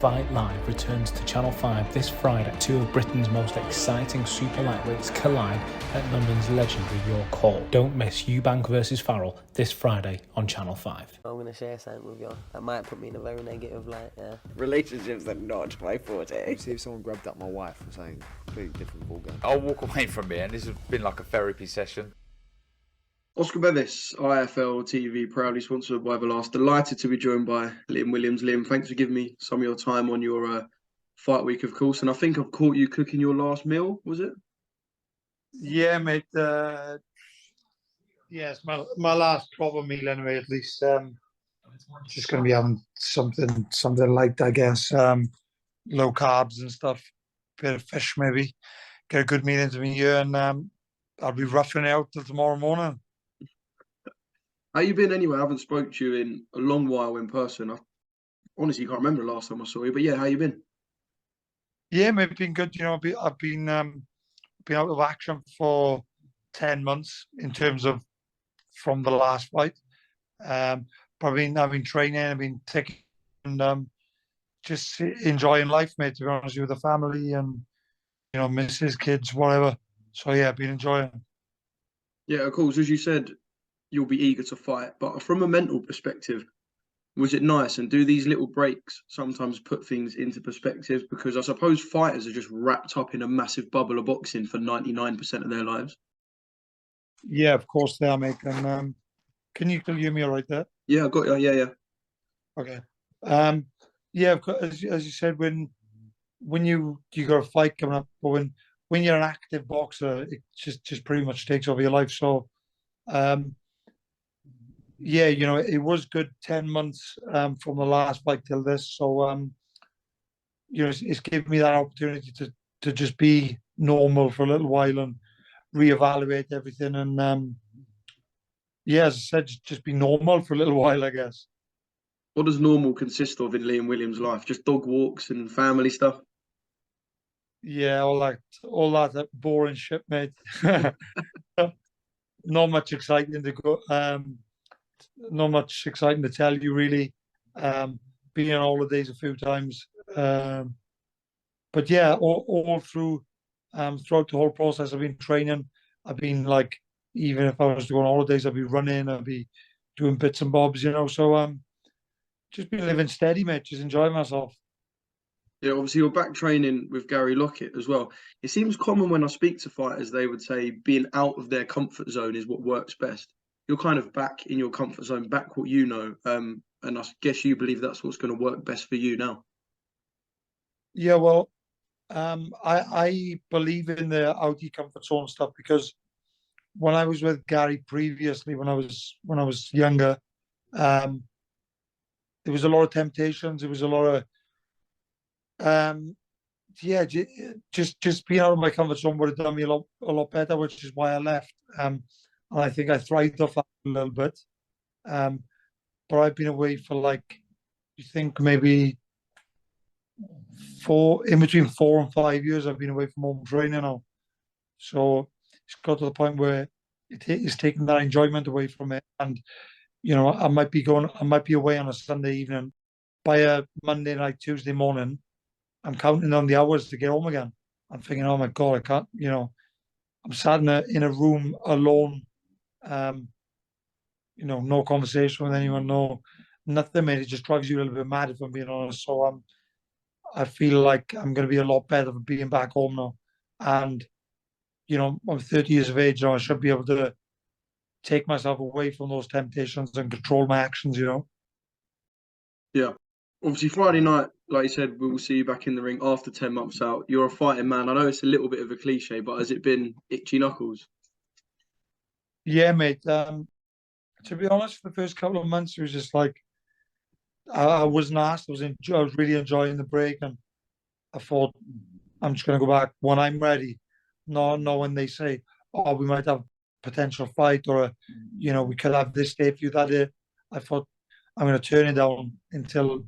Fight Live returns to Channel 5 this Friday. Two of Britain's most exciting super lightweights collide at London's legendary York Hall. Don't miss Eubank versus Farrell this Friday on Channel 5. I'm going to share something with you that might put me in a very negative light, yeah. Relationships are not my forte. See if someone grabbed up my wife or something completely different ballgame. I'll walk away from it, and this has been like a therapy session. Oscar Bevis, IFL TV, proudly sponsored by Everlast. Delighted to be joined by Liam Williams. Liam, thanks for giving me some of your time on your fight week, of course. And I think I've caught you cooking your last meal, was it? Yeah, mate. Yes, my last proper meal anyway. At least, just going to be having something light, I guess. Low carbs and stuff. Bit of fish maybe. Get a good meal into me here, and I'll be roughing it out till tomorrow morning. How you been anyway? I haven't spoke to you in a long while in person. I honestly can't remember the last time I saw you. But yeah, how you been? Yeah, mate, been good. You know, I've been out of action for 10 months in terms of from the last fight. But I've been training, I've been taking, and just enjoying life, mate. To be honest with the family and missus, kids, whatever. So yeah, I've been enjoying. Yeah, of course. As you said, you'll be eager to fight. But from a mental perspective, was it nice? And do these little breaks sometimes put things into perspective? Because I suppose fighters are just wrapped up in a massive bubble of boxing for 99% of their lives. Yeah, of course they are, mate. And can you still hear me all right there? Yeah, I got you. Yeah. Okay. Yeah, as you said, when you got a fight coming up, but when you're an active boxer, it just pretty much takes over your life. So, yeah, it was good 10 months from the last fight till this. So, it's given me that opportunity to just be normal for a little while and reevaluate everything. And yeah, as I said, just be normal for a little while, I guess. What does normal consist of in Liam Williams' life? Just dog walks and family stuff? Yeah, all that boring shit, mate. Not much exciting to go. Not much exciting to tell you, really. Been on holidays a few times, but yeah, all through throughout the whole process, I've been training. I've been like, even if I was to go on holidays, I'd be running. I'd be doing bits and bobs, So just been living steady, mate. Just enjoying myself. Yeah, obviously you're back training with Gary Lockett as well. It seems common when I speak to fighters, they would say being out of their comfort zone is what works best. You're kind of back in your comfort zone, back what you know. And I guess you believe that's what's going to work best for you now. Yeah, well, I believe in the out of comfort zone stuff because when I was with Gary previously, when I was younger, there was a lot of temptations. There was a lot of yeah, just being out of my comfort zone would have done me a lot better, which is why I left. And I think I thrived off that a little bit. But I've been away for you think maybe in between 4 and 5 years. I've been away from home training now. So it's got to the point where it's taking that enjoyment away from it. And, I might be away on a Sunday evening. By a Monday night, Tuesday morning, I'm counting on the hours to get home again. I'm thinking, oh my God, I can't, I'm sat in a room alone. No conversation with anyone, no nothing, mate. It just drives you a little bit mad, if I'm being honest. So I feel like I'm going to be a lot better for being back home now. And, I'm 30 years of age now. I should be able to take myself away from those temptations and control my actions, Yeah. Obviously, Friday night, like you said, we will see you back in the ring after 10 months out. You're a fighting man. I know it's a little bit of a cliche, but has it been itchy knuckles? Yeah, mate. To be honest, for the first couple of months, it was just like I wasn't asked. I was really enjoying the break, and I thought I'm just going to go back when I'm ready. Not when they say, "Oh, we might have a potential fight," or we could have this day for you that day. I thought I'm going to turn it down until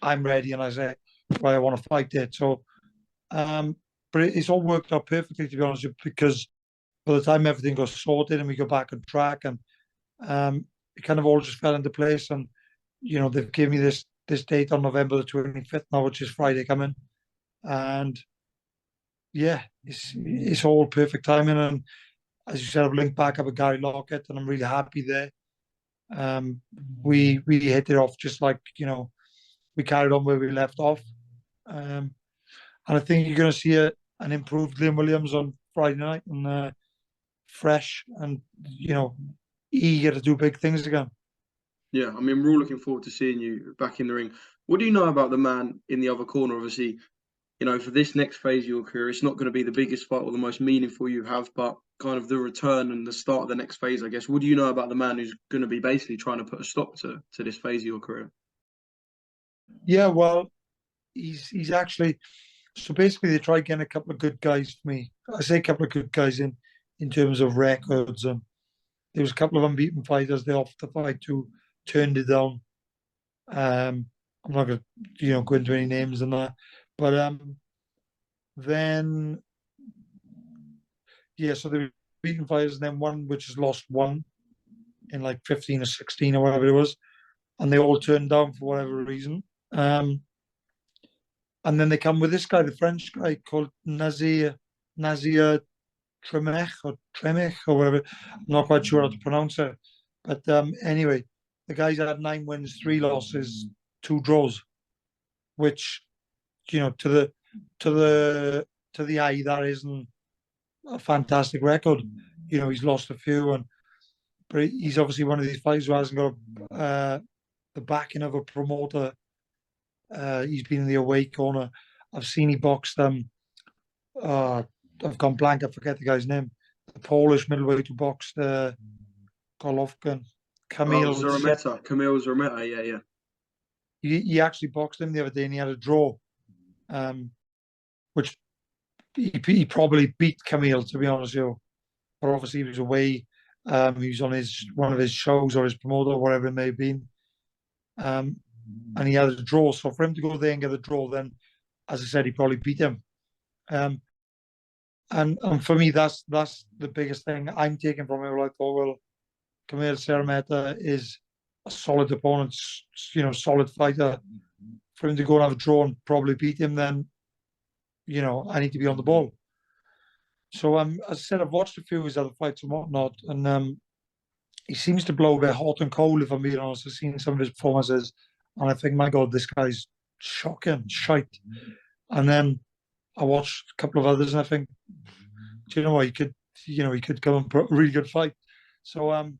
I'm ready, and I say, "Well, I want to fight it." So, but it's all worked out perfectly, to be honest, because by the time everything got sorted and we got back on track, and it kind of all just fell into place. And they've given me this date on November the 25th now, which is Friday coming, and yeah, it's all perfect timing. And as you said, I've linked back up with Gary Lockett, and I'm really happy there. We hit it off just like, we carried on where we left off. And I think you're going to see an improved Liam Williams on Friday night, and fresh and, eager to do big things again. Yeah, I mean, we're all looking forward to seeing you back in the ring. What do you know about the man in the other corner? Obviously, for this next phase of your career, it's not going to be the biggest fight or the most meaningful you have, but kind of the return and the start of the next phase, I guess. What do you know about the man who's going to be basically trying to put a stop to this phase of your career? Yeah, well, he's actually, so basically they tried getting a couple of good guys for me. I say a couple of good guys in terms of records, and there was a couple of unbeaten fighters they offered to fight who turned it down. I'm not going to go into any names and that, but then yeah, so they were beaten fighters, and then one which has lost one in like 15 or 16 or whatever it was, and they all turned down for whatever reason. And then they come with this guy, the French guy called Nazir Tremech or whatever. I'm not quite sure how to pronounce it. But anyway, the guy's had 9 wins, 3 losses, 2 draws, which, to the eye, that isn't a fantastic record. He's lost a few, but he's obviously one of these fighters who hasn't got the backing of a promoter. He's been in the away corner. I've seen he boxed I've gone blank. I forget the guy's name. The Polish middleweight who boxed Golovkin, Kamil Zaremeta. Yeah. He actually boxed him the other day, and he had a draw, which he probably beat Kamil, to be honest with you. But obviously he was away. He was on one of his shows or his promoter, whatever it may have been. And he had a draw. So for him to go there and get a draw, then, as I said, he probably beat him. And for me, that's the biggest thing I'm taking from it. I thought, well, Kamil Zaremeta is a solid opponent, solid fighter. For him to go and have a draw and probably beat him, then, I need to be on the ball. So, as I said, I've watched a few of his other fights and whatnot, and he seems to blow a bit hot and cold, if I'm being honest. I've seen some of his performances, and I think, my God, this guy's shocking, shite. And then I watched a couple of others, and I think, do you know what, he could come and put a really good fight. So,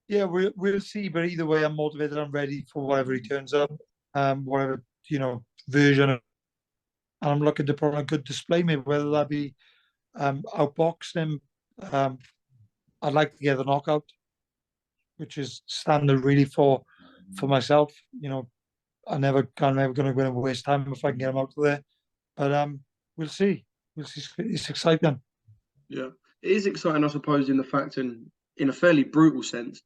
yeah, we'll see. But either way, I'm motivated. I'm ready for whatever he turns up, whatever version. And I'm looking to put on a good display, maybe whether that be outbox him. I'd like to get the knockout, which is standard really for myself. I'm never going to go and waste time if I can get him out of there. But we'll see. It's exciting. Yeah, it is exciting, I suppose, in the fact, and in a fairly brutal sense,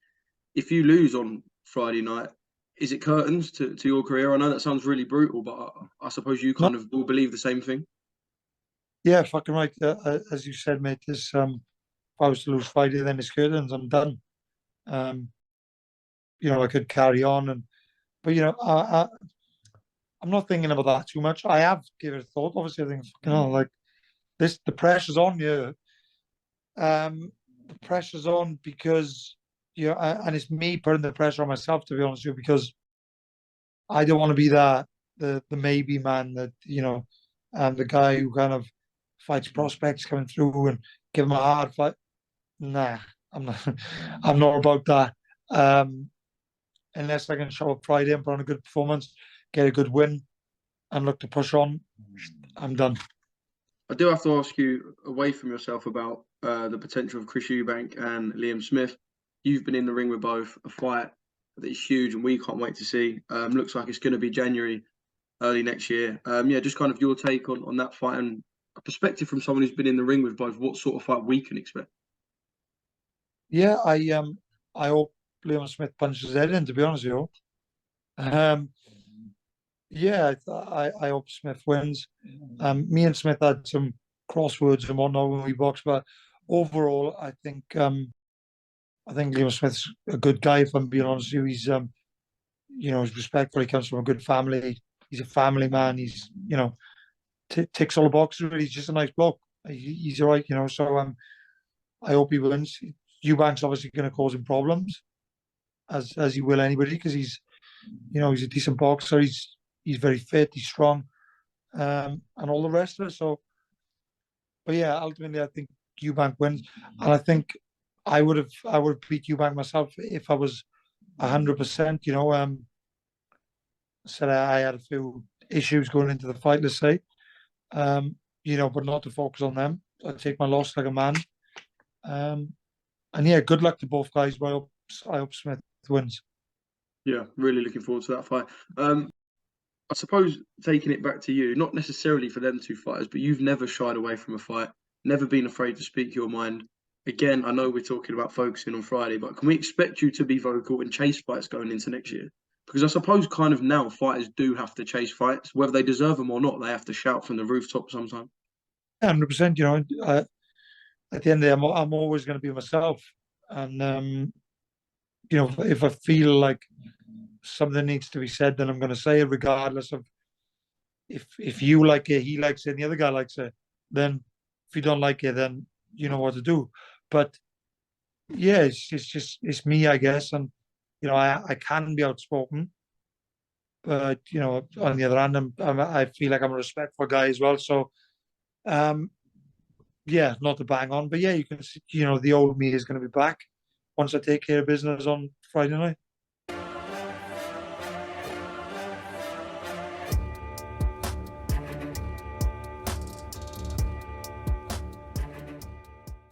if you lose on Friday night, is it curtains to your career? I know that sounds really brutal, but I suppose you kind of all believe the same thing. Yeah, fucking right. As you said, mate, this if I was to lose Friday, then it's curtains. I'm done. I could carry on, but I'm not thinking about that too much. I have given it a thought. Obviously, I think like this, the pressure's on you. The pressure's on because and it's me putting the pressure on myself, to be honest with you, because I don't want to be the maybe man that the guy who kind of fights prospects coming through and give them a hard fight. Nah, I'm not. I'm not about that. Unless I can show up Friday and put on a good performance, get a good win, and look to push on, I'm done. I do have to ask you, away from yourself, about the potential of Chris Eubank and Liam Smith. You've been in the ring with both, a fight that is huge and we can't wait to see. Looks like it's going to be January, early next year. Just kind of your take on that fight and a perspective from someone who's been in the ring with both, what sort of fight we can expect. Yeah, I hope Liam Smith punches his head in, to be honest with you. Yeah, I hope Smith wins. Me and Smith had some crosswords and whatnot when we boxed, but overall, I think Liam Smith's a good guy. If I'm being honest with you, he's respectful. He comes from a good family. He's a family man. He's, ticks all the boxes. Really, he's just a nice bloke. He's all right, So I hope he wins. Eubank's obviously going to cause him problems, as he will anybody, because he's a decent boxer. He's very fit. He's strong, and all the rest of it. So, but yeah, ultimately, I think Eubank wins, and I think I would have beat Eubank myself if I was 100%. Said I had a few issues going into the fight, let's say, but not to focus on them. I take my loss like a man. And yeah, good luck to both guys. But I hope Smith wins. Yeah, really looking forward to that fight. I suppose taking it back to you, not necessarily for them two fighters, but you've never shied away from a fight, never been afraid to speak your mind. Again, I know we're talking about focusing on Friday, but can we expect you to be vocal and chase fights going into next year? Because I suppose kind of now fighters do have to chase fights, whether they deserve them or not. They have to shout from the rooftop sometimes. 100%. At the end of the day, I'm always going to be myself, and if I feel like something needs to be said, then I'm going to say it, regardless of if you like it, he likes it, and the other guy likes it. Then if you don't like it, then you know what to do. But yeah, it's me, I guess, and I can be outspoken, but on the other hand, I feel like I'm a respectful guy as well. So, yeah, not to bang on, but yeah, you can see, the old me is going to be back once I take care of business on Friday night.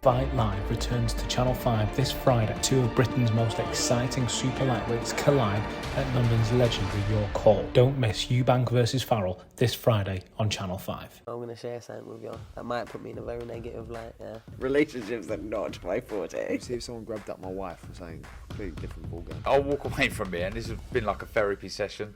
Fight Live returns to Channel 5 this Friday. Two of Britain's most exciting super lightweights collide at London's legendary York Hall. Don't miss Eubank versus Farrell this Friday on Channel 5. I'm gonna share something with you. That might put me in a very negative light. Yeah. Relationships are not my forte. See if someone grabbed up my wife for saying completely different ballgame. I'll walk away from it, and this has been like a therapy session.